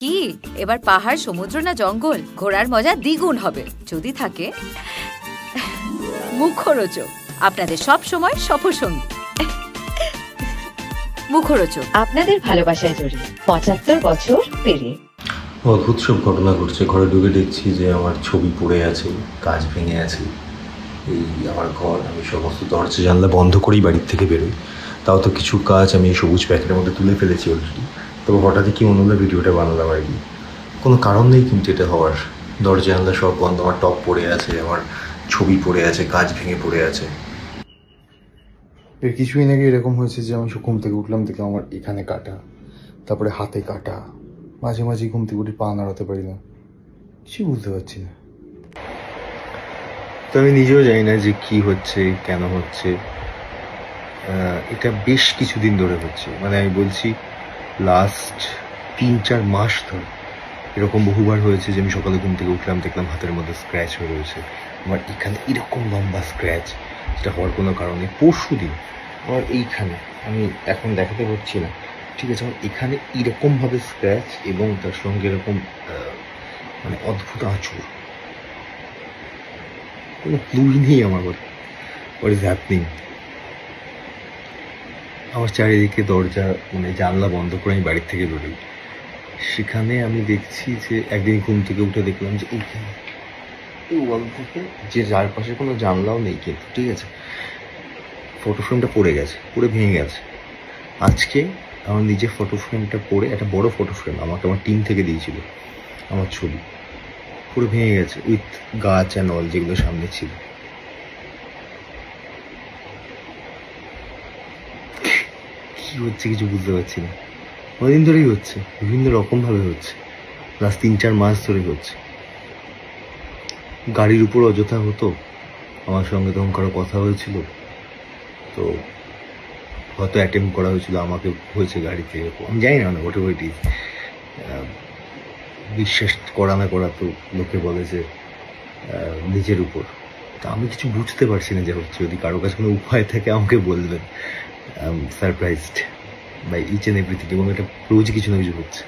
কি এবার পাহাড়, সমুদ্র না জঙ্গল? ঘোরার মজা দ্বিগুণ হবে যদি থাকে মুখরোচক, আপনাদের সব সময় সফরসঙ্গী। মুখরোচক, আপনাদের ভালোবাসায় জড়িয়ে 75 বছর পেরিয়ে। অদ্ভুত সব ঘটনা ঘটছে। ঘরে ঢুকে দেখছি যে আমার ছবি পড়ে আছে, কাঁচ ভেঙে আছে। এই আমার ঘর, আমি সমস্ত দরজা জানলা বন্ধ করেই বাড়ির থেকে বেরোই। তাও তো কিছু কাজ আমি এই সবুজ প্যাকেটের মধ্যে তুলে ফেলেছি অলরেডি। তবে হঠাৎই কি মনে হলো ভিডিওটা বানালাম আর কি। কোনো কারণ নেই কিন্তু এটা হওয়ার। দরজা জানলা সব বন্ধ, আমার টপ পড়ে আছে, আমার ছবি পড়ে আছে, কাঁচ ভেঙে পড়ে আছে। এর কিছুদিন আগে এরকম হয়েছে যে আমি ঘুম থেকে উঠলাম থেকে আমার এখানে কাটা, তারপরে হাতে কাটা, মাঝে মাঝে ঘুম থেকে উঠে পা নাড়াতে পারি না, কিছু বুঝতে পারছি না। তো আমি নিজেও জানি না যে কি হচ্ছে, কেন হচ্ছে। এটা বেশ কিছুদিন ধরে হচ্ছে, মানে আমি বলছি লাস্ট 3-4 মাস ধরে এরকম বহুবার হয়েছে যে আমি সকালে ঘুম থেকে উঠলাম, দেখলাম হাতের মধ্যে স্ক্র্যাচ হয়ে রয়েছে। আমার এখানে এরকম লম্বা স্ক্র্যাচ, যেটা হওয়ার কোনো কারণে পরশু দিন আমার এইখানে, আমি এখন দেখাতে পারছি না, ঠিক আছে, আমার এখানে এরকমভাবে স্ক্র্যাচ এবং তার সঙ্গে এরকম মানে অদ্ভুত আঁচড়। কোনো ক্লুই নেই আমার হোয়াট ইজ হ্যাপনিং। আমার চারিদিকে দরজা মানে জানলা বন্ধ করে আমি বাড়ির থেকে বেরোই, সেখানে আমি দেখছি যে একদিন ঘুম থেকে উঠে দেখলাম যে এইখানে এই ওয়াল থেকে যে চারপাশে কোনো জানলাও নেই কিন্তু, ঠিক আছে, ফটো ফ্রেমটা পড়ে গেছে, পুরো ভেঙে গেছে। আজকে আমার নিজের ফটো ফ্রেমটা পড়ে, একটা বড় ফটো ফ্রেম আমাকে আমার টিম থেকে দিয়েছিল, আমার ছবি পুরো ভেঙে গেছে উইথ গাছ অ্যান্ড অল যেগুলো সামনে ছিল। কি হচ্ছে কিছু বুঝতে পারছি না। অনেকদিন ধরেই হচ্ছে, বিভিন্ন রকমভাবে হচ্ছে, লাস্ট 3-4 মাস ধরে হচ্ছে। গাড়ির উপর অযথা হতো, আমার সঙ্গে তখন কারো কথা হয়েছিল, তো হয়তো অ্যাটেম্প করা হয়েছিল, আমাকে হয়েছে গাড়িতে, আমি জানি না হোয়াট এভার ইট ইজ। বিশ্বাস করা না করা তো লোকে বলে যে নিজের উপর। তা আমি কিছু বুঝতে পারছি না যে হচ্ছে। যদি কারো কাছে কোনো উপায় থাকে আমাকে বলবেন। Surprised by each and everything, এবং এটা রোজ কিছু না কিছু হচ্ছে।